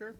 Sure.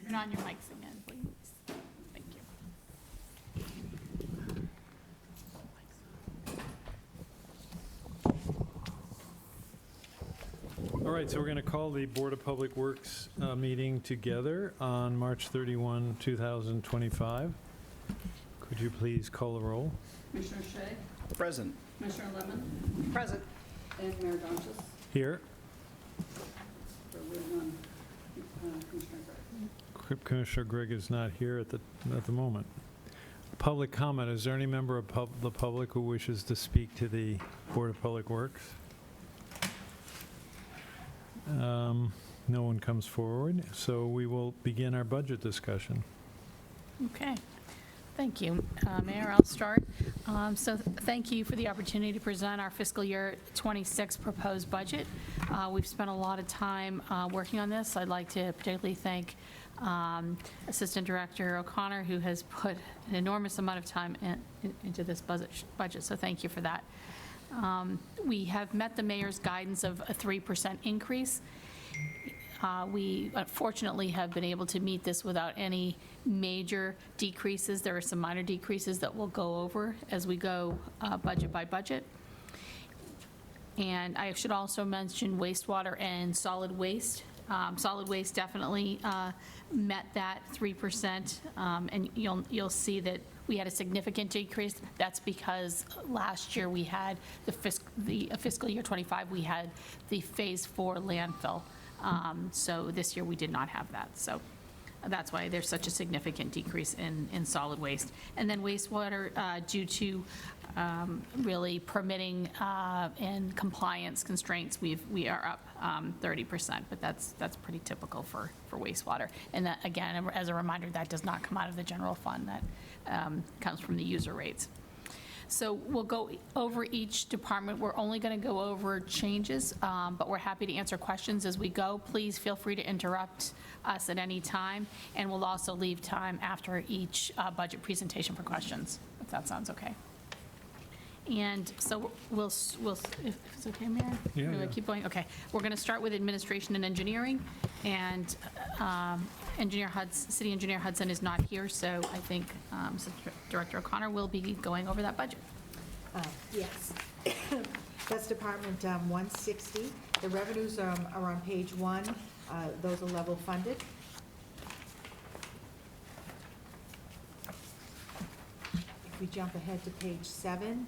Turn on your mics again, please. Thank you. All right, so we're going to call the Board of Public Works meeting together on March 31, 2025. Could you please call the roll? Commissioner Shea, Present. Commissioner Lemon, Present. and Mayor Donches. Here. For with none, Commissioner Gray. Commissioner Gregg is not here at the moment. Public comment. Is there any member of the public who wishes to speak to the Board of Public Works? No one comes forward, so we will begin our budget discussion. Okay. Thank you. Mayor, I'll start. So thank you for the opportunity to present our fiscal year 26 proposed budget. We've spent a lot of time working on this. I'd like to particularly thank Assistant Director O'Connor, who has put an enormous amount of time into this budget, so thank you for that. We have met the mayor's guidance of a 3% increase. We fortunately have been able to meet this without any major decreases. There are some minor decreases that we'll go over as we go budget by budget. And I should also mention wastewater and solid waste. Solid waste definitely met that 3%, and you'll see that we had a significant decrease. That's because last year we had the fiscal year 25, we had the phase 4 landfill. So this year we did not have that. So that's why there's such a significant decrease in solid waste. And then wastewater, due to really permitting and compliance constraints, we are up 30%, but that's pretty typical for wastewater. And that, again, as a reminder, that does not come out of the general fund. That comes from the user rates. So we'll go over each department. We're only going to go over changes, but we're happy to answer questions as we go. Please feel free to interrupt us at any time, and we'll also leave time after each budget presentation for questions, if that sounds okay. And so if it's okay, Mayor? Yeah, Do I yeah. keep going? Okay. We're going to start with administration and engineering, and City Engineer Hudson is not here, so I think Director O'Connor will be going over that budget. Yes. That's Department 160. The revenues are on page 1. Those are level funded. If we jump ahead to page 7,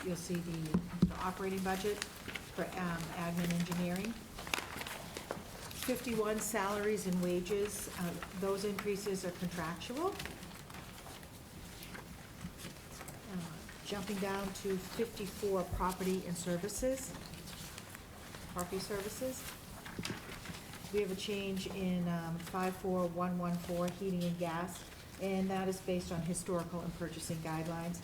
you'll see the operating budget for admin engineering. 51 salaries and wages. Those increases are contractual. Jumping down to 54, property services. We have a change in 54114, heating and gas, and that is based on historical and purchasing guidelines.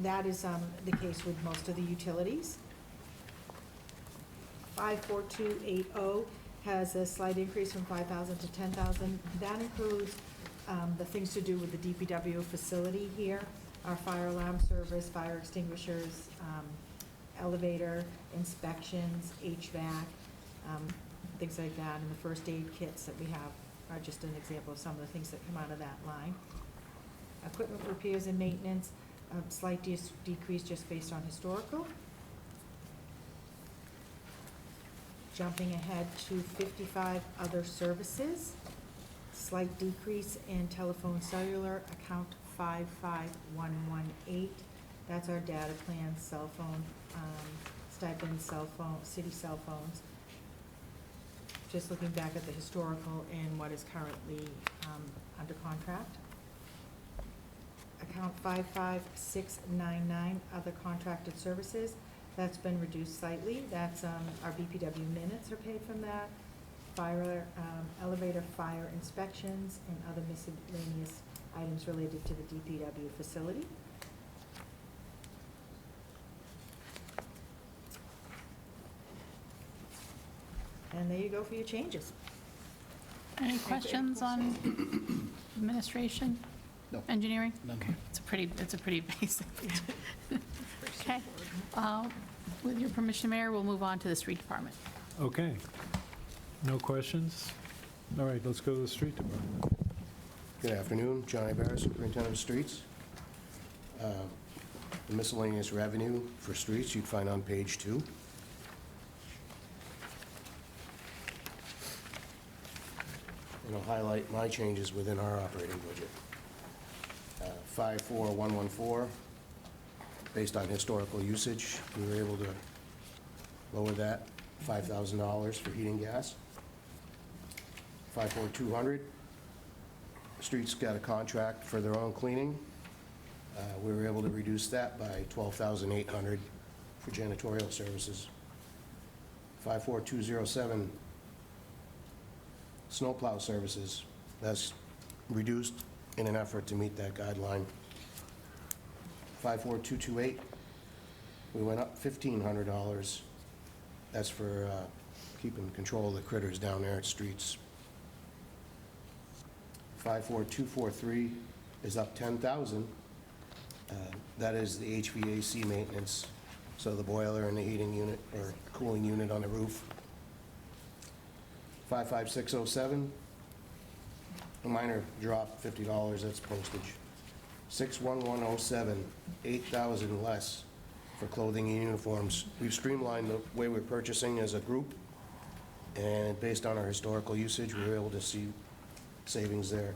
That is the case with most of the utilities. 54280 has a slight increase from 5,000 to 10,000. That includes the things to do with the DPW facility here. Our fire alarm service, fire extinguishers, elevator inspections, HVAC, things like that, and the first aid kits that we have are just an example of some of the things that come out of that line. Equipment repairs and maintenance, slight decrease just based on historical. Jumping ahead to 55, other services, slight decrease in telephone cellular, account 55118. That's our data plan, cell phone, stipend, cell phone, city cell phones. Just looking back at the historical and what is currently under contract. Account 55699, other contracted services. That's been reduced slightly. That's our BPW minutes are paid from that. Fire, elevator fire inspections and other miscellaneous items related to the DPW facility. And there you go for your changes. Any questions on administration? No. Engineering? None. Okay. It's a pretty basic. Okay. With your permission, Mayor, we'll move on to the street department. Okay. No questions? All right, let's go to the street department. Good afternoon, Johnny Barris, Superintendent of Streets. The miscellaneous revenue for streets you'd find on page 2. And I'll highlight my changes within our operating budget. 54114, based on historical usage, we were able to lower that $5,000 for heating gas. 54200, streets got a contract for their own cleaning. We were able to reduce that by $12,800 for janitorial services. 54207, snowplow services, that's reduced in an effort to meet that guideline. 54228, we went up $1,500. That's for keeping control of the critters down there at streets. 54243 is up $10,000. That is the HVAC maintenance, so the boiler and the heating unit or cooling unit on the roof. 55607, a minor drop, $50, that's postage. 61107, $8,000 less for clothing and uniforms. We've streamlined the way we're purchasing as a group, and based on our historical usage, we were able to see savings there.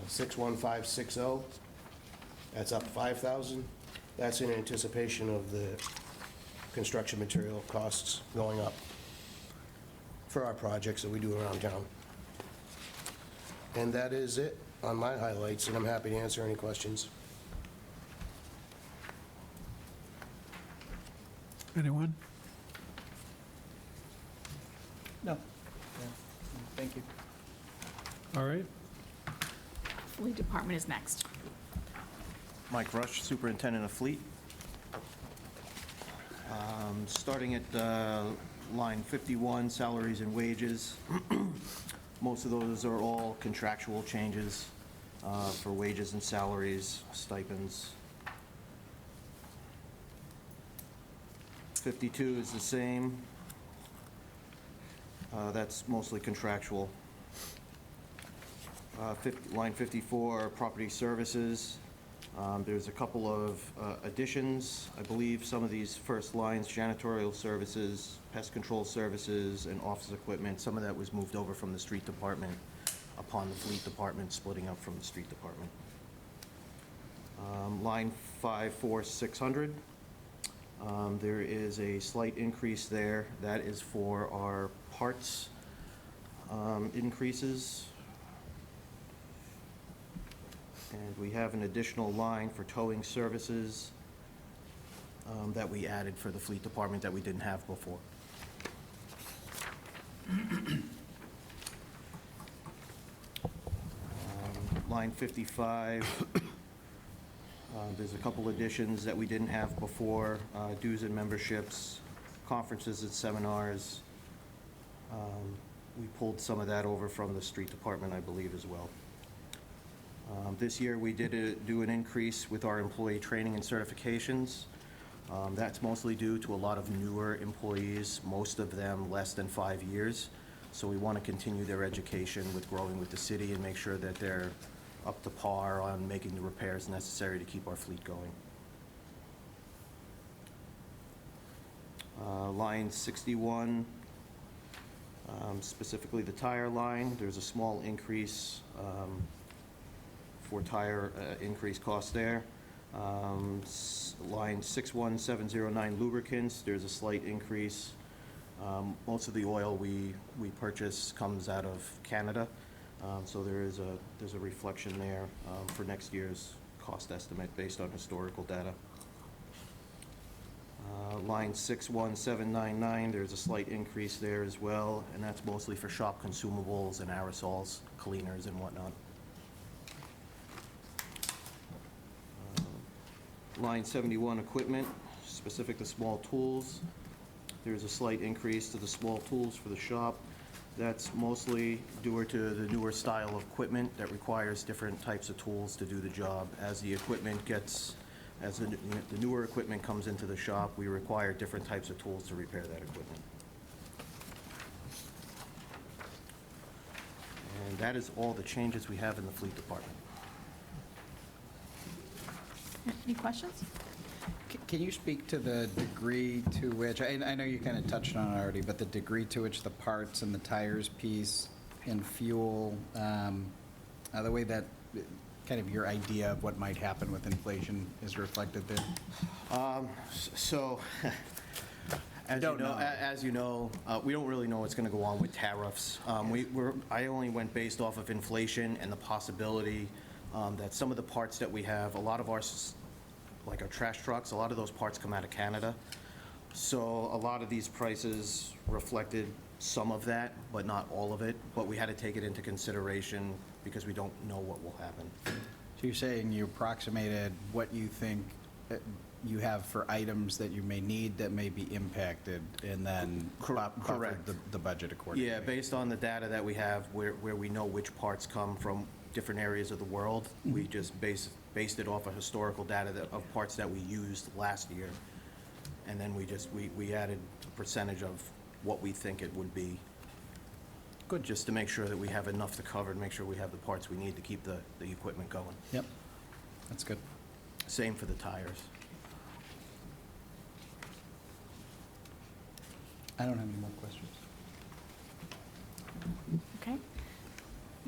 61560, that's up $5,000. That's in anticipation of the construction material costs going up for our projects that we do around town. And that is it on my highlights, and I'm happy to answer any questions. Anyone? No. Thank you. All right. Fleet department is next. Mike Rush, Superintendent of Fleet. Starting at line 51, salaries and wages. Most of those are all contractual changes for wages and salaries, stipends. 52 is the same. That's mostly contractual. Line 54, property services. There's a couple of additions. I believe some of these first lines, janitorial services, pest control services, and office equipment, some of that was moved over from the street department upon the fleet department splitting up from the street department. Line 54600, there is a slight increase there. That is for our parts increases. And we have an additional line for towing services that we added for the fleet department that we didn't have before. Line 55, there's a couple additions that we didn't have before, dues and memberships, conferences and seminars. We pulled some of that over from the street department, I believe, as well. This year, we did do an increase with our employee training and certifications. That's mostly due to a lot of newer employees, most of them less than 5 years. So we want to continue their education with growing with the city and make sure that they're up to par on making the repairs necessary to keep our fleet going. Line 61, specifically the tire line, there's a small increase for tire increase cost there. Line 61709 lubricants, there's a slight increase. Most of the oil we purchase comes out of Canada, so there's a reflection there for next year's cost estimate based on historical data. Line 61799, there's a slight increase there as well, and that's mostly for shop consumables and aerosols, cleaners and whatnot. Line 71, equipment, specific to small tools. There's a slight increase to the small tools for the shop. That's mostly due to the newer style of equipment that requires different types of tools to do the job. As the equipment gets, as the newer equipment comes into the shop, we require different types of tools to repair that equipment. And that is all the changes we have in the fleet department. Any questions? Can you speak to the degree to which, I know you kind of touched on it already, but the degree to which the parts and the tires piece and fuel, the way that, kind of your idea of what might happen with inflation is reflected there? So, as you know, we don't really know what's going to go on with tariffs. I only went based off of inflation and the possibility that some of the parts that we have, a lot of our, like our trash trucks, a lot of those parts come out of Canada. So a lot of these prices reflected some of that, but not all of it. But we had to take it into consideration because we don't know what will happen. So you're saying you approximated what you think you have for items that you may need that may be impacted, and then buffered Correct. the budget accordingly? Yeah, based on the data that we have, where we know which parts come from different areas of the world, we just based it off of historical data of parts that we used last year. And then we added a percentage of what we think it would be. Good. Just to make sure that we have enough to cover, and make sure we have the parts we need to keep the equipment going. Yep, that's good. Same for the tires. I don't have any more questions. Okay.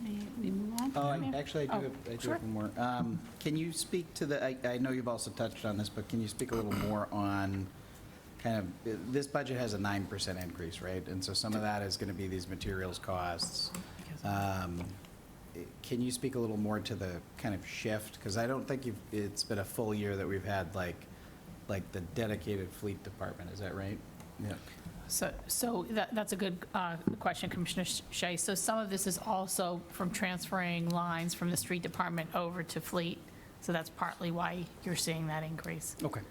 May we move on? Oh, actually, I do sure. have one more. Can you speak to the, I know you've also touched on this, but can you speak a little more on kind of, this budget has a 9% increase, right? And so some of that is going to be these materials costs. Can you speak a little more to the kind of shift? Because I don't think it's been a full year that we've had like the dedicated fleet department, is that right? Yeah. So that's a good question, Commissioner Shea. So some of this is also from transferring lines from the street department over to fleet. So that's partly why you're seeing that increase. Okay.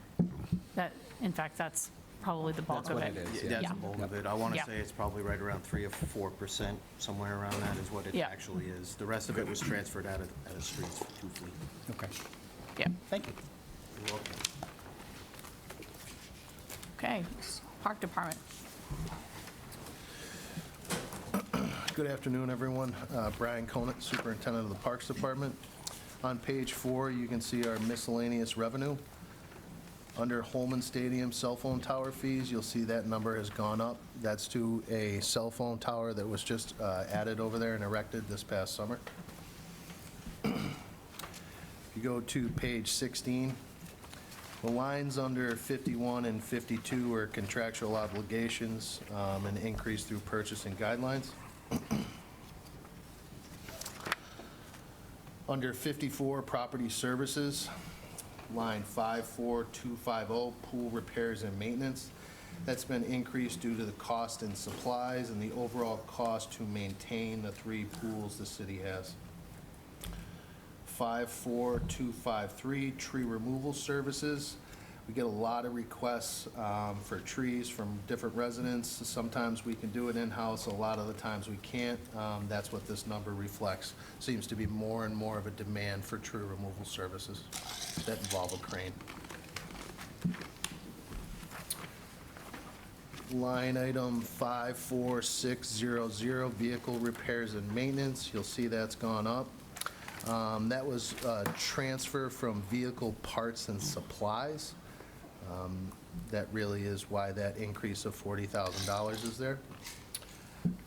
That, in fact, that's probably the bulk That's of what it. it is. Yeah, that's Yeah. the bulk of it. I want to Yeah. say it's probably right around 3 or 4%, somewhere around that is what it Yeah. actually is. The rest of it was transferred out of streets to fleet. Okay. Yeah. Thank you. You're welcome. Okay, Park Department. Good afternoon, everyone. Brian Conant, Superintendent of the Parks Department. On page 4, you can see our miscellaneous revenue. Under Holman Stadium cell phone tower fees, you'll see that number has gone up. That's to a cell phone tower that was just added over there and erected this past summer. If you go to page 16, the lines under 51 and 52 are contractual obligations and increase through purchasing guidelines. Under 54, property services, line 54250, pool repairs and maintenance. That's been increased due to the cost in supplies and the overall cost to maintain the 3 pools the city has. 54253, tree removal services. We get a lot of requests for trees from different residents. Sometimes we can do it in-house, a lot of the times we can't. That's what this number reflects. Seems to be more and more of a demand for tree removal services that involve a crane. Line item 54600, vehicle repairs and maintenance. You'll see that's gone up. That was a transfer from vehicle parts and supplies. That really is why that increase of $40,000 is there.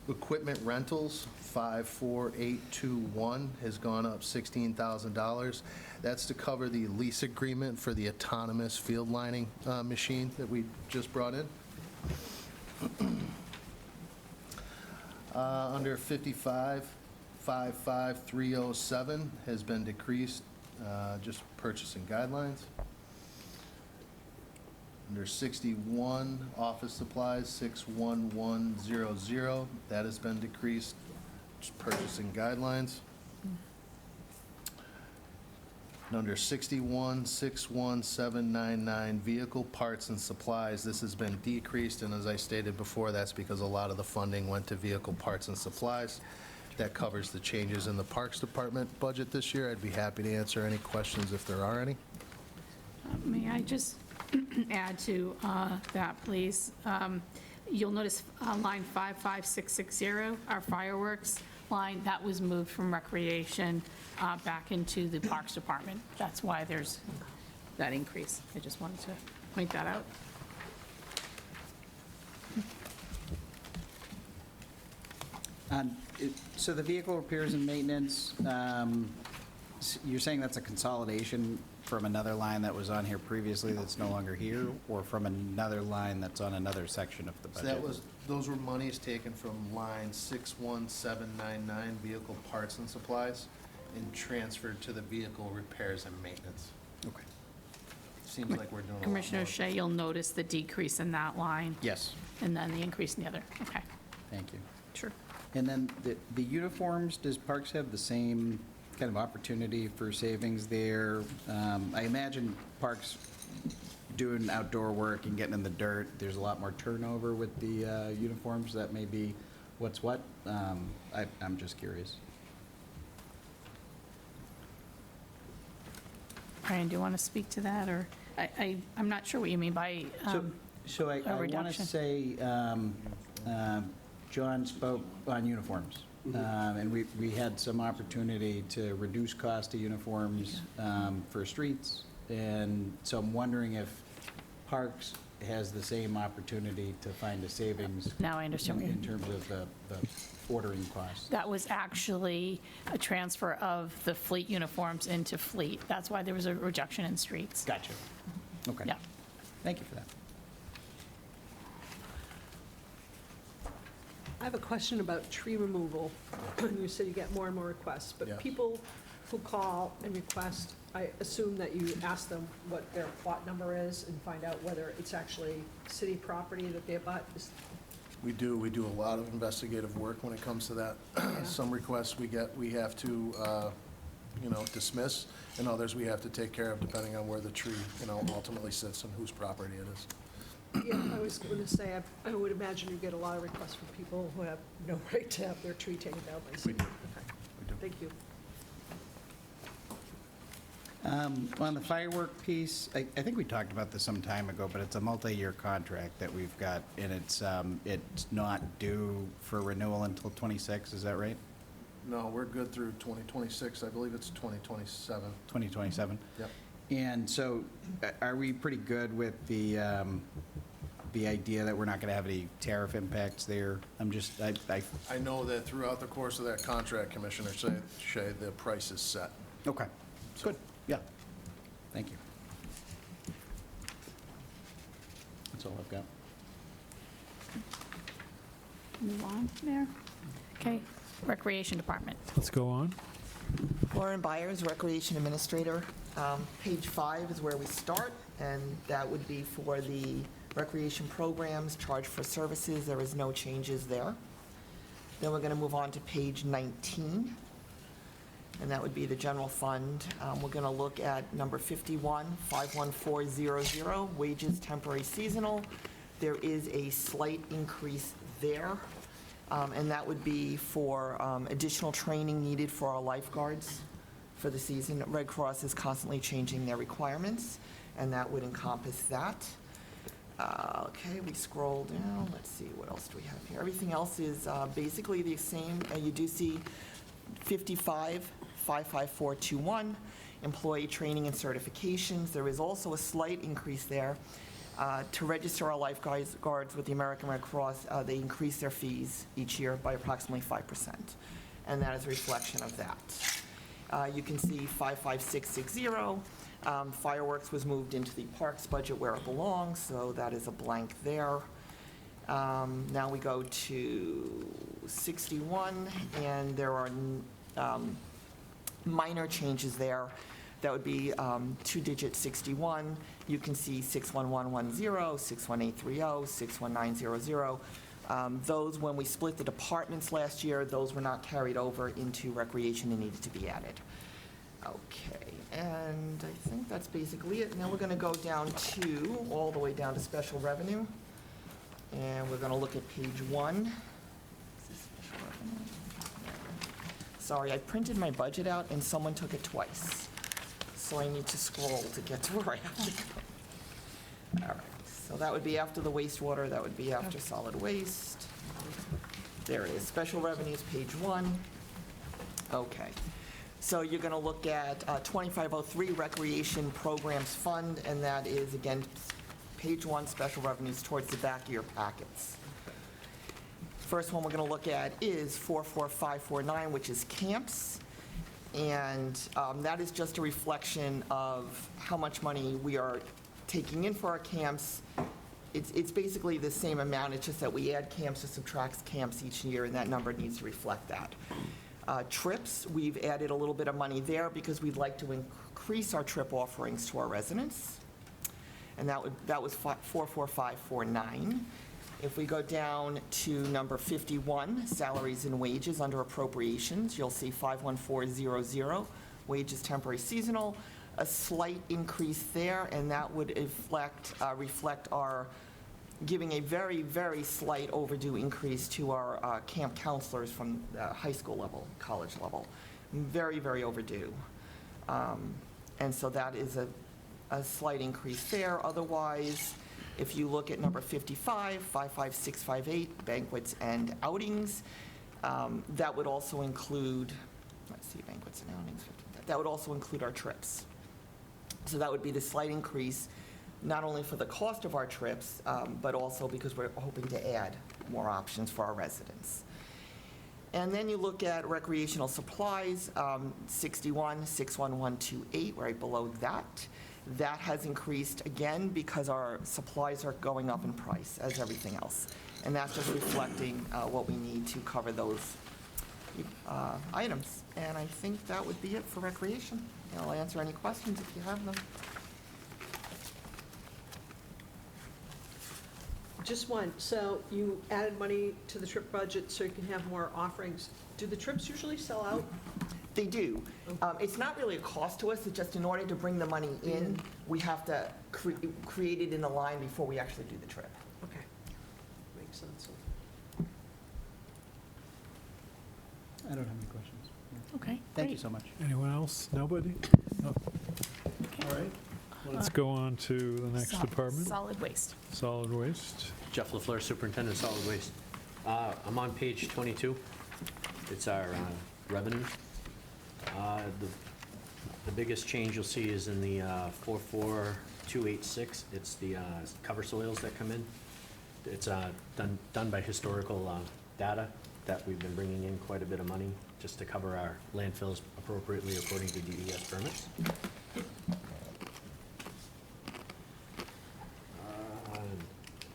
Equipment rentals, 54821, has gone up $16,000. That's to cover the lease agreement for the autonomous field lining machine that we just brought in. Under 55, 55307 has been decreased, just purchasing guidelines. Under 61, office supplies, 61100, that has been decreased, just purchasing guidelines. And under 61, 61799, vehicle parts and supplies, this has been decreased, and as I stated before, that's because a lot of the funding went to vehicle parts and supplies. That covers the changes in the Parks Department budget this year. I'd be happy to answer any questions if there are any. May I just add to that, please? You'll notice line 55660, our fireworks line, that was moved from recreation back into the Parks Department. That's why there's that increase. I just wanted to point that out. So the vehicle repairs and maintenance, you're saying that's a consolidation from another line that was on here previously that's no longer here, or from another line that's on another section of the So budget? those were monies taken from line 61799, vehicle parts and supplies, and transferred to the vehicle repairs and maintenance. Okay. Seems like we're doing a lot more. Commissioner Shea, you'll notice the decrease in that line, Yes, and then the increase in the other. Okay, thank you. sure. And then the uniforms, does Parks have the same kind of opportunity for savings there? I imagine Parks doing outdoor work and getting in the dirt, there's a lot more turnover with the uniforms. That may be what's what. I'm just curious. Brian, do you want to speak to that, or I'm not sure what you mean by So I a want to reduction. say, John spoke on uniforms, and we had some opportunity to reduce cost of uniforms for streets, and so I'm wondering if Parks has the same opportunity to find a savings Now I understand what you in terms of the ordering costs. That was actually a transfer of the fleet uniforms into fleet. That's why there was a reduction in streets. Gotcha. Okay. Yeah. Thank you for that. I have a question about tree removal. You said you get more and more requests, Yeah. but people who call and request, I assume that you ask them what their plot number is and find out whether it's actually city property that they abut. We do a lot of investigative work when it comes to that. Some requests we have to, dismiss, and others we have to take care of depending on where the tree, ultimately sits and whose property it is. Yeah, I was going to say, I would imagine you get a lot of requests from people who have no right to have their tree taken down by the city. We do. Okay. We do. Thank you. On the firework piece, I think we talked about this some time ago, but it's a multi-year contract that we've got, and it's not due for renewal until '26, is that right? No, we're good through 2026. I believe it's 2027. 2027? Yep. And so are we pretty good with the idea that we're not going to have any tariff impacts there? I know that throughout the course of that contract, Commissioner Shea, the price is set. Okay, good, yeah. Thank you. That's all I've got. Move on, Mayor. Okay, Recreation Department. Let's go on. Lauren Byers, Recreation Administrator. Page 5 is where we start, and that would be for the recreation programs, charge for services. There is no changes there. Then we're going to move on to page 19, and that would be the general fund. We're going to look at number 51, 51400, wages temporary seasonal. There is a slight increase there, and that would be for additional training needed for our lifeguards for the season. Red Cross is constantly changing their requirements, and that would encompass that. Okay, we scroll down. Let's see, what else do we have here? Everything else is basically the same. You do see 55, 55421, employee training and certifications. There is also a slight increase there. To register our lifeguards with the American Red Cross, they increase their fees each year by approximately 5%, and that is a reflection of that. You can see 55660, fireworks was moved into the parks budget where it belongs, so that is a blank there. Now we go to 61, and there are minor changes there. That would be two-digit 61. You can see 61110, 61830, 61900. Those, when we split the departments last year, those were not carried over into recreation and needed to be added. Okay, and I think that's basically it. Now we're going to go down to, all the way down to special revenue. And we're going to look at page 1. Is this special revenue? Sorry, I printed my budget out and someone took it twice. So I need to scroll to get to where I have to go. All right, so that would be after the wastewater, that would be after solid waste. There it is, special revenues, page 1. Okay, so you're going to look at 2503 Recreation Programs Fund, and that is, again, page 1, special revenues towards the back of your packets. First one we're going to look at is 44549, which is camps. And that is just a reflection of how much money we are taking in for our camps. It's basically the same amount, it's just that we add camps or subtract camps each year, and that number needs to reflect that. Trips, we've added a little bit of money there because we'd like to increase our trip offerings to our residents. And that was 44549. If we go down to number 51, salaries and wages under appropriations, you'll see 51400, wages temporary seasonal, a slight increase there, and that would reflect our giving a very, very slight overdue increase to our camp counselors from the high school level, college level. Very, very overdue. And so that is a slight increase there. Otherwise, if you look at number 55, 55658, banquets and outings, that would also include, let's see, banquets and outings, that would also include our trips. So that would be the slight increase, not only for the cost of our trips, but also because we're hoping to add more options for our residents. And then you look at recreational supplies, 61, 61128, right below that. That has increased again because our supplies are going up in price, as everything else. And that's just reflecting what we need to cover those items. And I think that would be it for recreation. And I'll answer any questions if you have them. Just one, so you added money to the trip budget so you can have more offerings. Do the trips usually sell out? They do. It's not really a cost to us, it's just in order to bring the money in, we have to create it in a line before we actually do the trip. Okay, makes sense. I don't have any questions. Okay, Thank you great. so much. Anyone else? Nobody? No. right, let's go on to the next department, Solid waste. solid waste. Jeff LaFleur, Superintendent of Solid Waste. I'm on page 22. It's our revenue. The biggest change you'll see is in the 44286. It's the cover soils that come in. It's done by historical data that we've been bringing in quite a bit of money just to cover our landfills appropriately according to DES permits.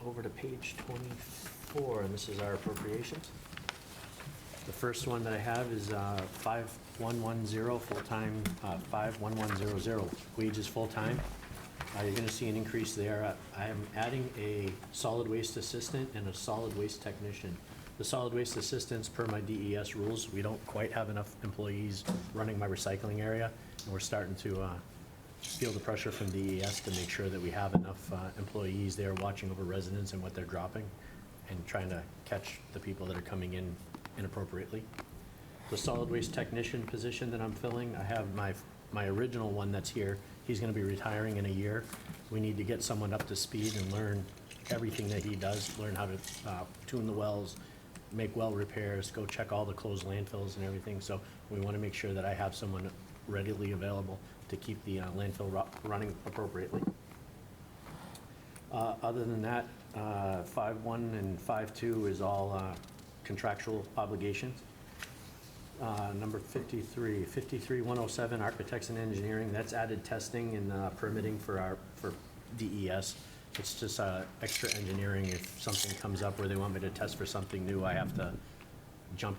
Over to page 24, and this is our appropriations. The first one that I have is 5110, full-time, 51100, wages full-time. You're going to see an increase there. I am adding a solid waste assistant and a solid waste technician. The solid waste assistants, per my DES rules, we don't quite have enough employees running my recycling area, and we're starting to feel the pressure from DES to make sure that we have enough employees there watching over residents and what they're dropping, and trying to catch the people that are coming in inappropriately. The solid waste technician position that I'm filling, I have my original one that's here. He's going to be retiring in a year. We need to get someone up to speed and learn everything that he does, learn how to tune the wells, make well repairs, go check all the closed landfills and everything. So we want to make sure that I have someone readily available to keep the landfill running appropriately. Other than that, 5.1 and 5.2 is all contractual obligations. Number 53.107, architects and engineering, that's added testing and permitting for DES. It's just extra engineering. If something comes up where they want me to test for something new, I have to jump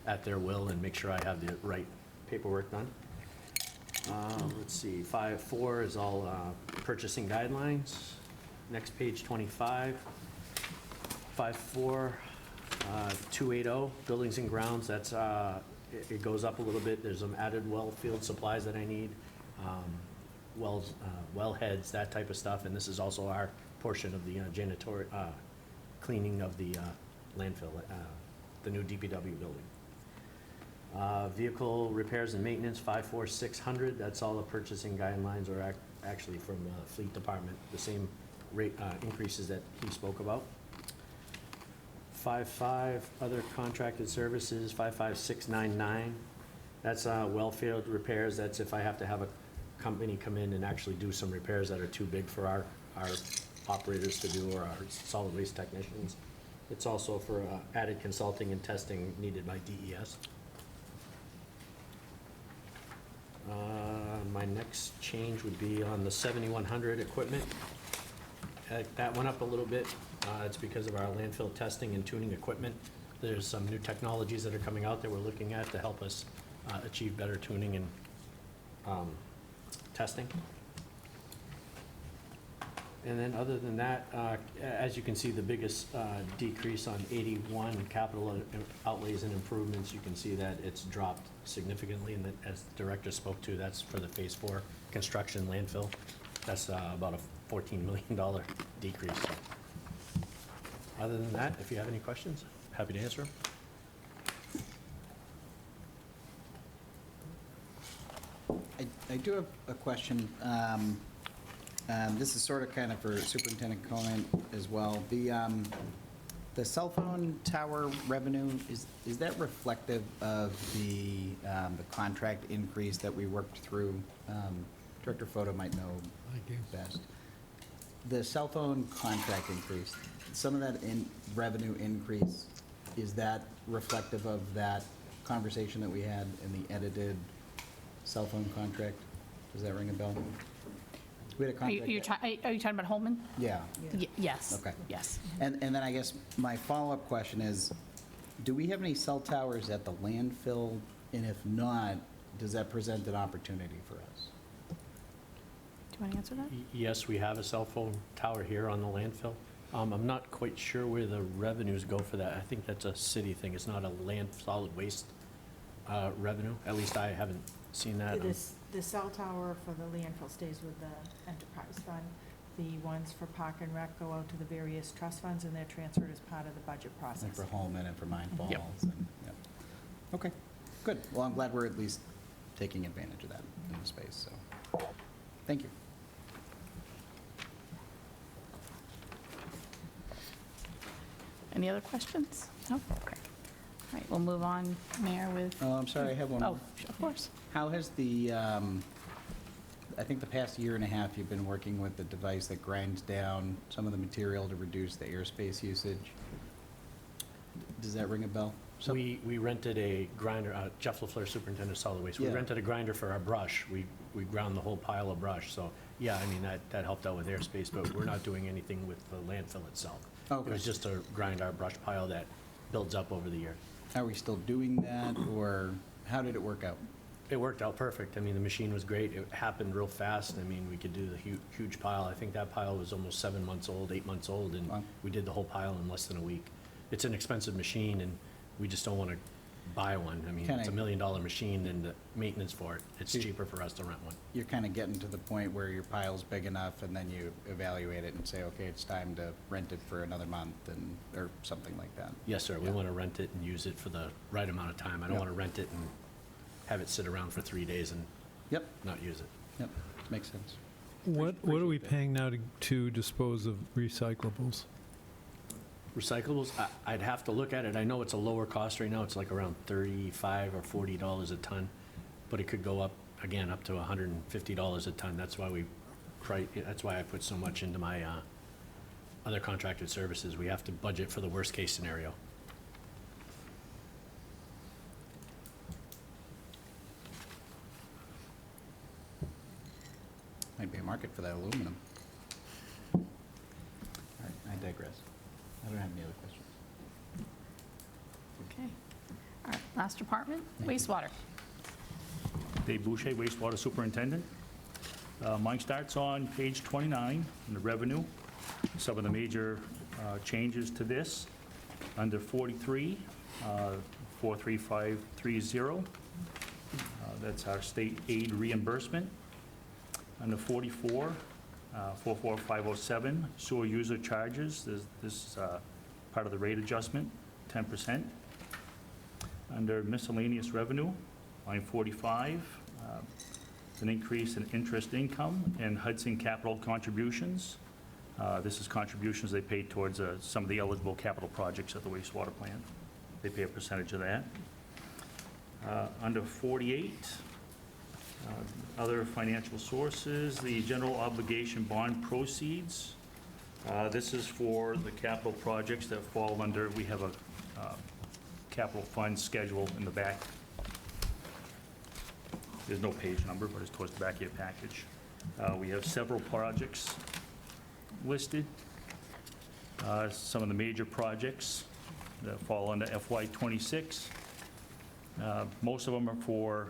at their will and make sure I have the right paperwork done. Let's see, 5.4 is all purchasing guidelines. Next page, 25. 5.4, 280, buildings and grounds, that's, it goes up a little bit. There's some added well field supplies that I need, wells, well heads, that type of stuff, and this is also our portion of the janitorial, cleaning of the landfill, the new DPW building. Vehicle repairs and maintenance, 54600, that's all the purchasing guidelines are actually from the fleet department, the same rate increases that he spoke about. 5.5, other contracted services, 55699, that's well field repairs. That's if I have to have a company come in and actually do some repairs that are too big for our operators to do, or our solid waste technicians. It's also for added consulting and testing needed by DES. My next change would be on the 7100 equipment. That went up a little bit. It's because of our landfill testing and tuning equipment. There's some new technologies that are coming out that we're looking at to help us achieve better tuning and testing. And then other than that, as you can see, the biggest decrease on 81 capital outlays and improvements, you can see that it's dropped significantly, and that, as the director spoke to, that's for the Phase 4 construction landfill. That's about a $14 million decrease. Other than that, if you have any questions, happy to answer them. I do have a question. This is sort of kind of for Superintendent Conant as well. The cell phone tower revenue, is that reflective of the contract increase that we worked through? Director Photo might know best. The cell phone contract increase, some of that revenue increase, is that reflective of that conversation that we had in the edited cell phone contract? Does that ring a bell? We had a Are you contract. are you talking about Holman? Yeah. Yes. Okay. Yes. And then I guess my follow-up question is, do we have any cell towers at the landfill? And if not, does that present an opportunity for us? Do you want to answer that? Yes, we have a cell phone tower here on the landfill. I'm not quite sure where the revenues go for that. I think that's a city thing. It's not a solid waste revenue. At least I haven't seen that. The cell tower for the landfill stays with the enterprise fund. The ones for Park and Rec go out to the various trust funds, and they're transferred as part of the budget And process. for Holman and for Mine Falls? Yep. And, yep. Okay, good. Well, I'm glad we're at least taking advantage of that in the space, so. Thank you. Any other questions? No? Okay. All right, we'll move on, Mayor, with... Oh, I'm sorry, I have one Oh, more. of course. How has I think the past year and a half, you've been working with the device that grinds down some of the material to reduce the airspace usage. Does that ring a bell? We rented a grinder, Jeff LaFleur, Superintendent of Solid Waste. We Yeah. rented a grinder for our brush. We ground the whole pile of brush, so, yeah, I mean, that helped out with airspace, but we're not doing anything with the landfill itself. Okay. It was just to grind our brush pile that builds up over the year. Are we still doing that, or how did it work out? It worked out perfect. I mean, the machine was great. It happened real fast. I mean, we could do the huge pile. I think that pile was almost 7 months old, 8 months old, and Wow. we did the whole pile in less than a week. It's an expensive machine, and we just don't want to buy one. I mean, Can it's I- $1 million machine, and the maintenance for it, it's You- cheaper for us to rent one. You're kind of getting to the point where your pile's big enough, and then you evaluate it and say, okay, it's time to rent it for another month, or something like that. Yes, sir. We Yeah. want to rent it and use it for the right amount of time. I don't Yep. want to rent it and have it sit around for 3 days and Yep, not use it. yep, makes sense. What are we appreciate that. paying now to dispose of recyclables? Recyclables, I'd have to look at it. I know it's a lower cost right now. It's like around $35 or $40 a ton, but it could go up, again, up to $150 a ton. That's why that's why I put so much into my other contracted services. We have to budget for the worst-case scenario. Might be a market for that aluminum. All right, I digress. I don't have any other questions. Okay. All right, last department, Thank you. wastewater. Dave Boucher, wastewater superintendent. Mine starts on page 29 in the revenue. Some of the major changes to this. Under 43, 43530, that's our state aid reimbursement. Under 44, 44507, sewer user charges. This is part of the rate adjustment, 10%. Under miscellaneous revenue, line 45, an increase in interest income and Hudson capital contributions. This is contributions they pay towards some of the eligible capital projects at the wastewater plant. They pay a percentage of that. Under 48, other financial sources, the general obligation bond proceeds. This is for the capital projects that fall under, we have a capital fund schedule in the back. There's no page number, but it's towards the back of your package. We have several projects listed. Some of the major projects that fall under FY '26. Most of them are for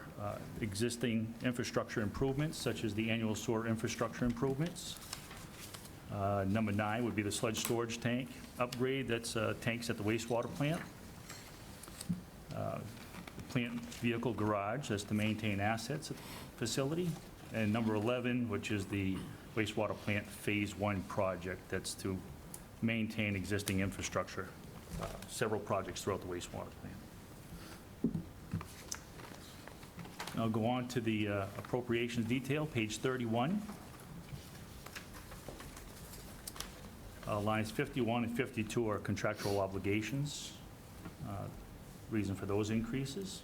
existing infrastructure improvements, such as the annual sewer infrastructure improvements. Number 9 would be the sludge storage tank upgrade. That's tanks at the wastewater plant. The plant vehicle garage, that's to maintain assets at the facility. And number 11, which is the wastewater plant Phase 1 project, that's to maintain existing infrastructure, several projects throughout the wastewater plant. I'll go on to the appropriations detail, page 31. Lines 51 and 52 are contractual obligations. Reason for those increases.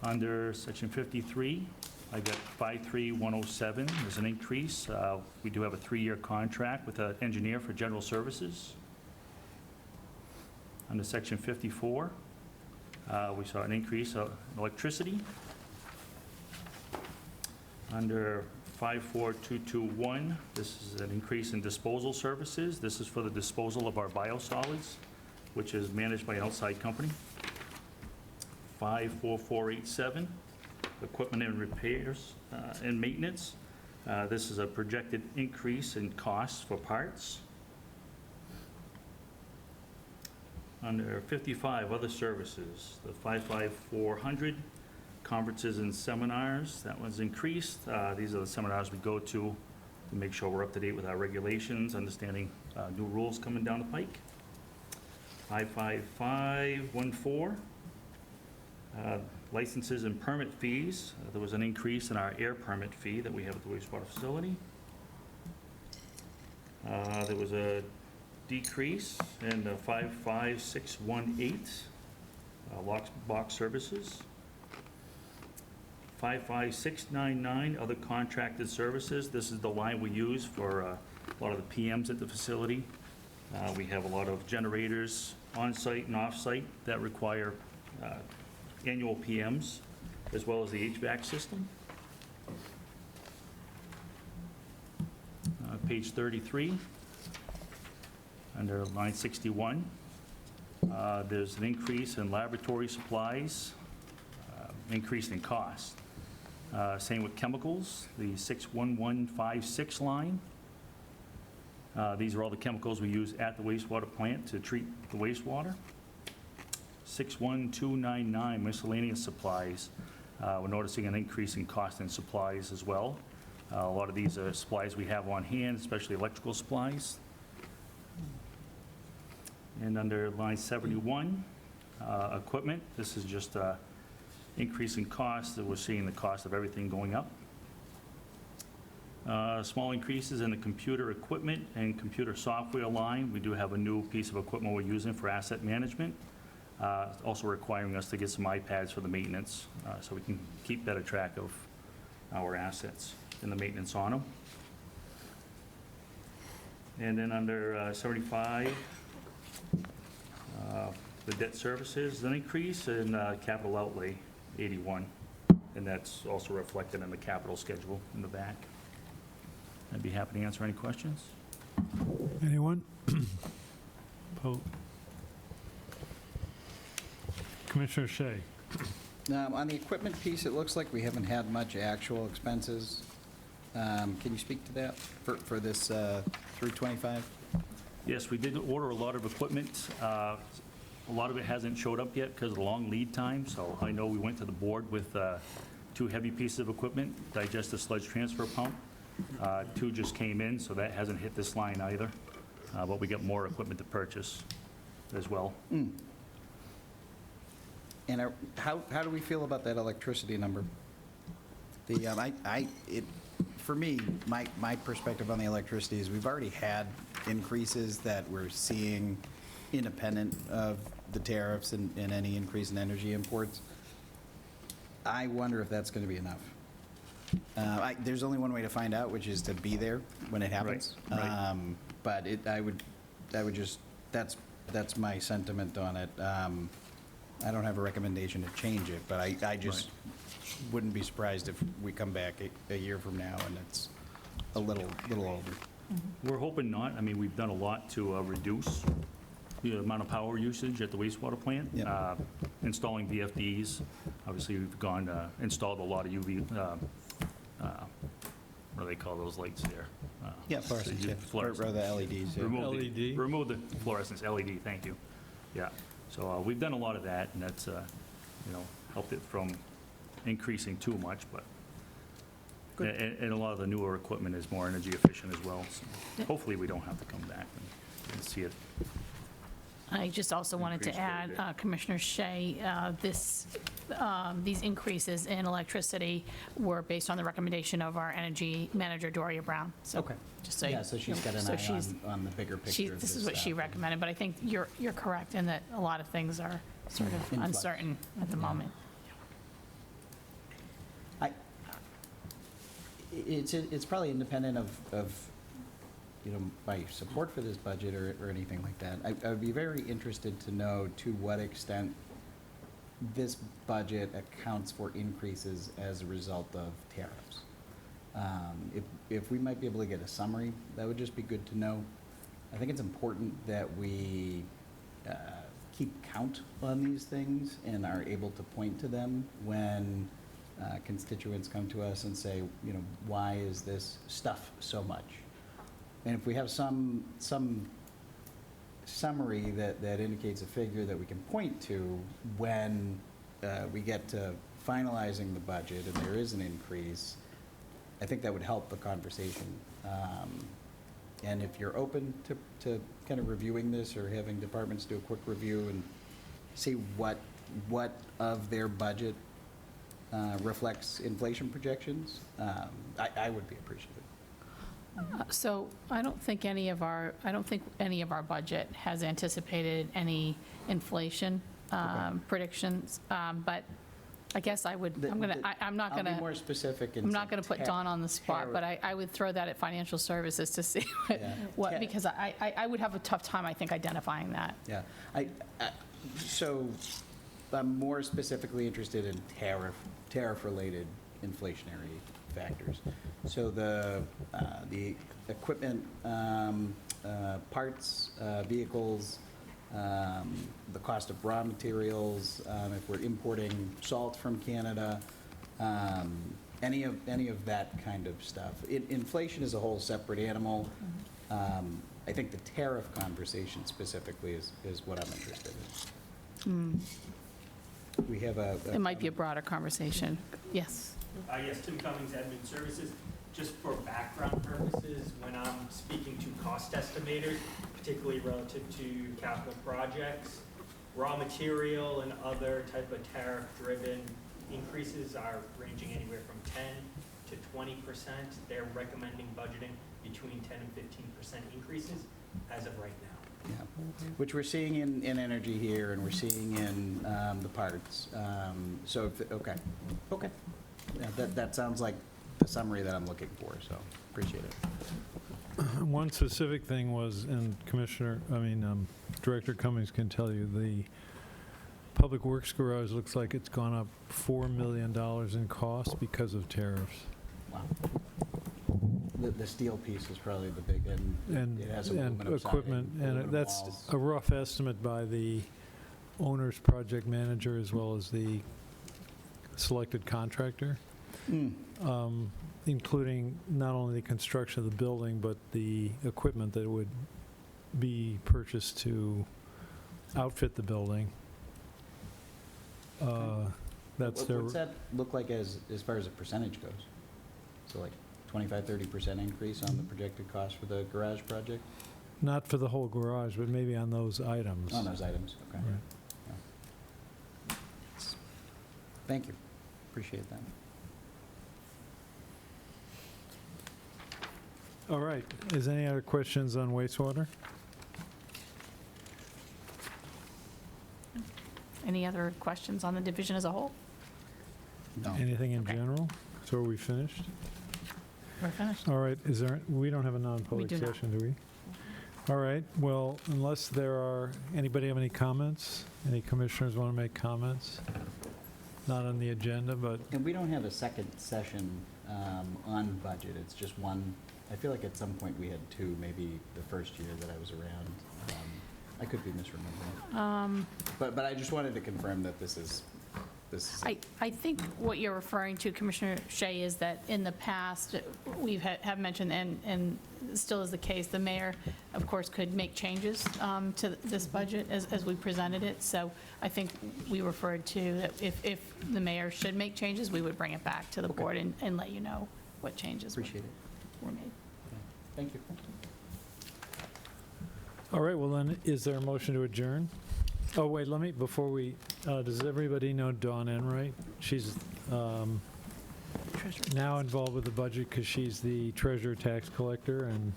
Under section 53, I got 53107, there's an increase. We do have a 3-year contract with an engineer for general services. Under section 54, we saw an increase of electricity. Under 54221, this is an increase in disposal services. This is for the disposal of our biosolids, which is managed by an outside company. 54487, equipment and repairs and maintenance. This is a projected increase in costs for parts. Under 55, other services, the 55400, conferences and seminars, that one's increased. These are the seminars we go to make sure we're up to date with our regulations, understanding new rules coming down the pike. 55514, Licenses and permit fees, there was an increase in our air permit fee that we have at the wastewater facility. There was a decrease in the 55618 box services. 55699, other contracted services. This is the line we use for a lot of the PMs at the facility. We have a lot of generators on-site and off-site that require annual PMs, as well as the HVAC system. Page 33, under line 61, there's an increase in laboratory supplies, increase in cost. Same with chemicals, the 61156 line. These are all the chemicals we use at the wastewater plant to treat the wastewater. 61299 miscellaneous supplies. We're noticing an increase in cost in supplies as well. A lot of these are supplies we have on hand, especially electrical supplies. And under line 71, equipment, this is just increase in cost, that we're seeing the cost of everything going up. Small increases in the computer equipment and computer software line. We do have a new piece of equipment we're using for asset management, also requiring us to get some iPads for the maintenance, so we can keep better track of our assets and the maintenance on them. And then under 75, the debt services, an increase in capital outlay, 81, and that's also reflected in the capital schedule in the back. I'd be happy to answer any questions. Anyone? Commissioner Shea. On the equipment piece, it looks like we haven't had much actual expenses. Can you speak to that for this through 25? Yes, we did order a lot of equipment. A lot of it hasn't showed up yet because of the long lead time, so I know we went to the board with 2 heavy pieces of equipment, digestive sludge transfer pump. 2 just came in, so that hasn't hit this line either, but we got more equipment to purchase as well. And how do we feel about that electricity number? For me, my perspective on the electricity is we've already had increases that we're seeing independent of the tariffs and any increase in energy imports. I wonder if that's going to be enough. There's only one way to find out, which is to be there when it happens. Right. But I would just, that's my sentiment on it. I don't have a recommendation to change it, but I just wouldn't be surprised if we come back a year from now and it's a little over. We're hoping not. I mean, we've done a lot to reduce the amount of power usage at the wastewater plant. Yep. Installing VFDs. Obviously, we've installed a lot of UV, what do they call those lights there? Yeah, fluorescents, yeah. Fluorescents. Or the LEDs. Yeah. LED? Remove the fluorescents, LED, thank you. Yeah, so we've done a lot of that, and that's, helped it from increasing too much, but, and a lot of the newer equipment is more energy efficient as well, so hopefully we don't have to come back and see it. I just also wanted to Increase add, quite a bit. Commissioner Shea, these increases in electricity were based on the recommendation of our energy manager, Doria Brown. So, Okay. just so Yeah, so she's got an so eye she's- on the bigger picture of This is what she stuff. recommended, but I think you're correct in that a lot of things are sort of In flux. uncertain at the moment. It's probably independent of my support for this budget or anything like that. I would be very interested to know to what extent this budget accounts for increases as a result of tariffs. If we might be able to get a summary, that would just be good to know. I think it's important that we keep count on these things and are able to point to them when constituents come to us and say, why is this stuff so much? And if we have some summary that indicates a figure that we can point to when we get to finalizing the budget and there is an increase, I think that would help the conversation. And if you're open to kind of reviewing this or having departments do a quick review and see what of their budget reflects inflation projections, I would be appreciative. So I don't think any of our budget has anticipated any inflation predictions, but I guess I'm not I'll gonna. be more specific. I'm not going to put Dawn on the spot, but I would throw that at financial services to see because I would have a tough time, I think, identifying that. Yeah, so I'm more specifically interested in tariff-related inflationary factors. So the equipment, parts, vehicles, the cost of raw materials, if we're importing salt from Canada, any of that kind of stuff. Inflation is a whole separate animal. I think the tariff conversation specifically is what I'm interested in. We have It might be a broader conversation. Yes. Yes, Tim Cummings, Admin Services. Just for background purposes, when I'm speaking to cost estimators, particularly relative to capital projects, raw material and other type of tariff-driven increases are ranging anywhere from 10 to 20%. They're recommending budgeting between 10 and 15% increases as of right now. Yeah, which we're seeing in energy here, and we're seeing in the parts. Okay. Yeah, that sounds like the summary that I'm looking for, so appreciate it. One specific thing was, and Director Cummings can tell you, the Public Works Garage looks like it's gone up $4 million in cost because of tariffs. Wow. The steel piece is probably the big, and it has aluminum equipment, siding, and aluminum that's walls. a rough estimate by the owner's project manager as well as the selected contractor, including not only the construction of the building, but the equipment that would be purchased to outfit the building. That's their. What's that look like as far as a percentage goes? So like 25-30% increase on the projected cost for the garage project? Not for the whole garage, but maybe on those items. On those items, okay. Right. Yeah. Thank you. Appreciate that. All right. Is any other questions on wastewater? Any other questions on the division as a whole? No. Anything in Okay. general? So are we finished? We're finished. All right, we don't have a non-public We do not. session, do we? All right, well, unless anybody have any comments? Any commissioners want to make comments? Not on the agenda, but, And we don't have a second session on budget, it's just one. I feel like at some point we had two, maybe the first year that I was around. I could be misremembering. But I just wanted to confirm that this is. I think what you're referring to, Commissioner Shea, is that in the past, we have mentioned, and still is the case, the mayor, of course, could make changes to this budget as we presented it. So I think we referred to that if the mayor should make changes, we would bring it back to the board and let you know what changes were Appreciate it. made. Thank you. all right, well then, is there a motion to adjourn? Oh, wait, before we, does everybody know Dawn Enright? She's now involved with the budget because she's the treasurer tax collector, and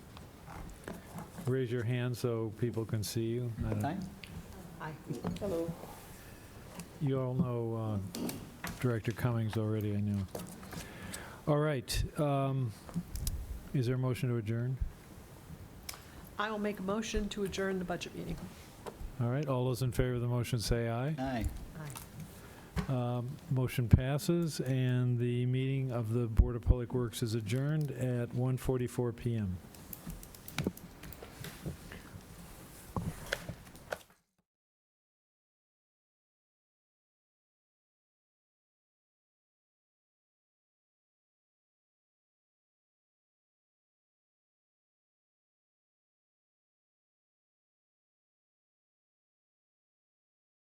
raise your hand so people can see you. I don't- Time? Hi. Hello. You all know Director Cummings already, I know. All right, is there a motion to adjourn? I will make a motion to adjourn the budget meeting. All right, all those in favor of the motion say aye. Aye. Motion passes, and the meeting of the Board of Public Works is adjourned at 1:44 PM.